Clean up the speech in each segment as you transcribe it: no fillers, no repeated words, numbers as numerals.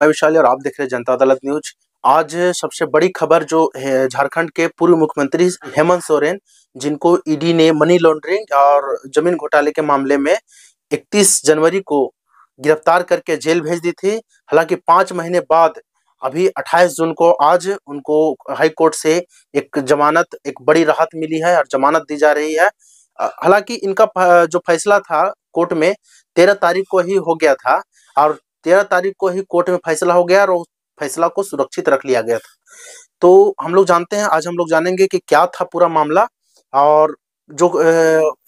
मैं विशाल और आप देख रहे हैं जनता अदालत न्यूज। आज सबसे बड़ी खबर जो है, झारखंड के पूर्व मुख्यमंत्री हेमंत सोरेन, जिनको ईडी ने मनी लॉन्ड्रिंग और जमीन घोटाले के मामले में 31 जनवरी को गिरफ्तार करके जेल भेज दी थी। हालांकि 5 महीने बाद अभी 28 जून को आज उनको हाई कोर्ट से एक जमानत, एक बड़ी राहत मिली है और जमानत दी जा रही है। हालांकि इनका जो फैसला था कोर्ट में 13 तारीख को ही हो गया था और 13 तारीख को ही कोर्ट में फैसला हो गया और उस फैसला को सुरक्षित रख लिया गया था। तो हम लोग जानते हैं, आज हम लोग जानेंगे कि क्या था पूरा मामला और जो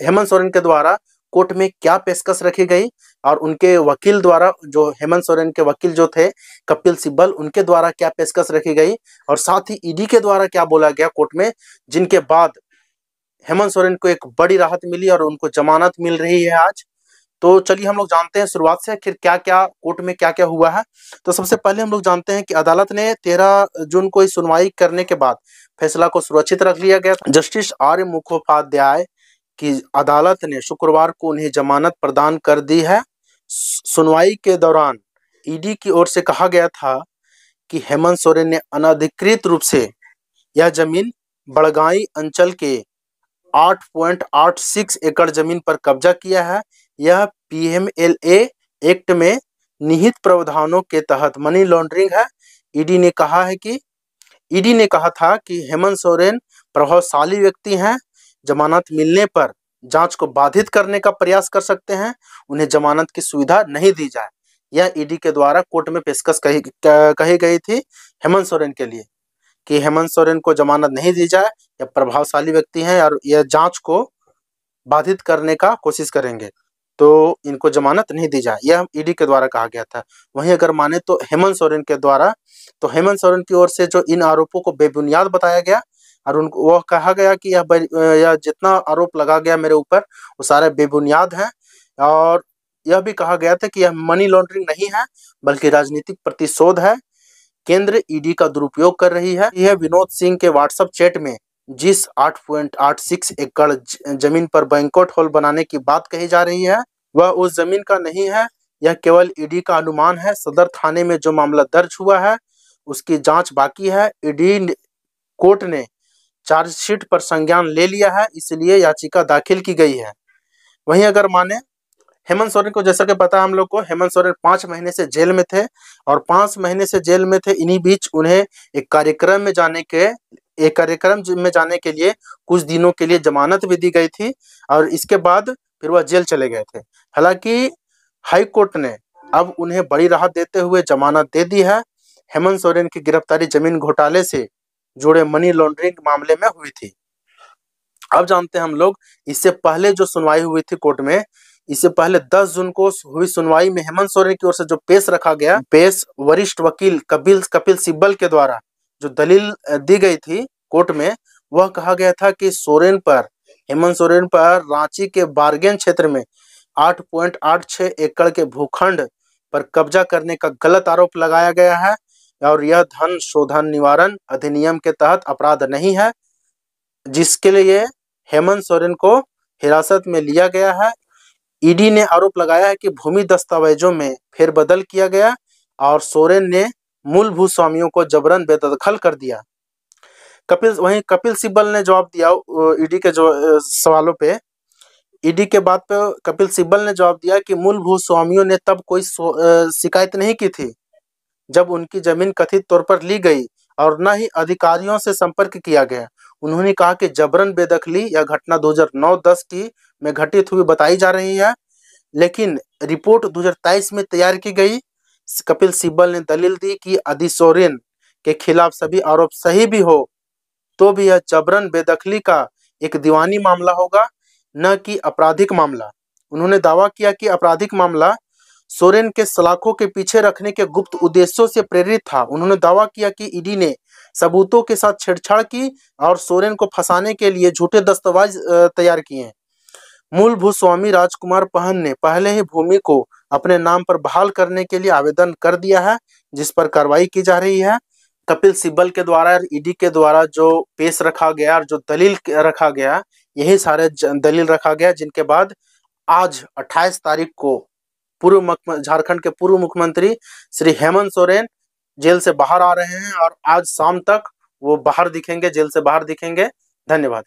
हेमंत सोरेन के द्वारा कोर्ट में क्या पेशकश रखी गई और उनके वकील द्वारा, जो हेमंत सोरेन के वकील जो थे कपिल सिब्बल, उनके द्वारा क्या पेशकश रखी गई और साथ ही ईडी के द्वारा क्या बोला गया कोर्ट में, जिनके बाद हेमंत सोरेन को एक बड़ी राहत मिली और उनको जमानत मिल रही है आज। तो चलिए हम लोग जानते हैं शुरुआत से आखिर क्या क्या कोर्ट में क्या क्या हुआ है। तो सबसे पहले हम लोग जानते हैं कि अदालत ने 13 जून को सुनवाई करने के बाद फैसला को सुरक्षित रख लिया गया। जस्टिस आर्य मुखोपाध्याय की अदालत ने शुक्रवार को उन्हें जमानत प्रदान कर दी है। सुनवाई के दौरान ईडी की ओर से कहा गया था कि हेमंत सोरेन ने अनधिकृत रूप से यह जमीन बड़गाई अंचल के 8.86 एकड़ जमीन पर कब्जा किया है। यह पीएमएलए एक्ट में निहित प्रावधानों के तहत मनी लॉन्ड्रिंग है। ईडी ने कहा था कि हेमंत सोरेन प्रभावशाली व्यक्ति हैं, जमानत मिलने पर जांच को बाधित करने का प्रयास कर सकते हैं, उन्हें जमानत की सुविधा नहीं दी जाए। यह ईडी के द्वारा कोर्ट में पेशकश कही गई थी हेमंत सोरेन के लिए कि हेमंत सोरेन को जमानत नहीं दी जाए, यह प्रभावशाली व्यक्ति हैं और यह जांच को बाधित करने का कोशिश करेंगे, तो इनको जमानत नहीं दी जाए, यह ईडी के द्वारा कहा गया था। वहीं अगर माने तो हेमंत सोरेन के द्वारा, तो हेमंत सोरेन की ओर से जो इन आरोपों को बेबुनियाद बताया गया और उनको वह कहा गया कि यह जितना आरोप लगा गया मेरे ऊपर वो सारे बेबुनियाद हैं और यह भी कहा गया था कि यह मनी लॉन्ड्रिंग नहीं है बल्कि राजनीतिक प्रतिशोध है। केंद्र ईडी का दुरुपयोग कर रही है। यह विनोद सिंह के व्हाट्सएप चैट में जिस 8.86 एकड़ जमीन पर बैंक्वेट हॉल बनाने की बात कही जा रही है वह उस जमीन का नहीं है, यह केवल ईडी का अनुमान है। सदर थाने में जो मामला दर्ज हुआ है उसकी जांच बाकी है। ईडी कोर्ट ने चार्जशीट पर संज्ञान ले लिया है, इसलिए याचिका दाखिल की गई है। वहीं अगर माने हेमंत सोरेन को, जैसा कि पता है हम लोग को, हेमंत सोरेन 5 महीने से जेल में थे और 5 महीने से जेल में थे। इन्हीं बीच उन्हें एक कार्यक्रम में जाने के लिए कुछ दिनों के लिए जमानत भी दी गई थी और इसके बाद फिर वह जेल चले गए थे। हालांकि हाई कोर्ट ने अब उन्हें बड़ी राहत देते हुए जमानत दे दी है। हेमंत सोरेन की गिरफ्तारी जमीन घोटाले से जुड़े मनी लॉन्ड्रिंग मामले में हुई थी। अब जानते हैं हम लोग, इससे पहले जो सुनवाई हुई थी कोर्ट में, इससे पहले 10 जून को हुई सुनवाई में हेमंत सोरेन की ओर से जो पेश वरिष्ठ वकील कपिल सिब्बल के द्वारा जो दलील दी गई थी कोर्ट में, वह कहा गया था कि हेमंत सोरेन पर रांची के बारगेन क्षेत्र में 8.86 एकड़ के भूखंड पर कब्जा करने का गलत आरोप लगाया गया है और यह धन शोधन निवारण अधिनियम के तहत अपराध नहीं है, जिसके लिए हेमंत सोरेन को हिरासत में लिया गया है। ईडी ने आरोप लगाया है कि भूमि दस्तावेजों में फेरबदल किया गया और सोरेन ने मूल भूस्वामियों को जबरन बेदखल कर दिया। वहीं कपिल सिब्बल ने जवाब दिया ईडी के जो सवालों पे। ईडी के बात पे कपिल सिब्बल ने जवाब दिया कि मूल भूस्वामियों ने तब कोई शिकायत नहीं की थी जब उनकी जमीन कथित तौर पर ली गई और न ही अधिकारियों से संपर्क किया गया। उन्होंने कहा कि जबरन बेदखली यह घटना 2009-10 की में घटित हुई बताई जा रही है, लेकिन रिपोर्ट 2023 में तैयार की गई। कपिल सिब्बल ने दलील दी कि यदि सोरेन के खिलाफ सभी आरोप सही भी हो तो भी यह जबरन बेदखली का एक दीवानी मामला होगा, न कि आपराधिक मामला। उन्होंने दावा किया कि आपराधिक मामला सोरेन के सलाखों के पीछे रखने के गुप्त उद्देश्यों से प्रेरित था। उन्होंने दावा किया कि ईडी ने सबूतों के साथ छेड़छाड़ की और सोरेन को फंसाने के लिए झूठे दस्तावेज तैयार किए। मूल भूस्वामी राजकुमार पहन ने पहले ही भूमि को अपने नाम पर बहाल करने के लिए आवेदन कर दिया है, जिस पर कार्रवाई की जा रही है। कपिल सिब्बल के द्वारा और ईडी के द्वारा जो पेश रखा गया और जो दलील रखा गया, यही सारे दलील रखा गया, जिनके बाद आज 28 तारीख को झारखंड के पूर्व मुख्यमंत्री श्री हेमंत सोरेन जेल से बाहर आ रहे हैं और आज शाम तक वो बाहर दिखेंगे, जेल से बाहर दिखेंगे। धन्यवाद।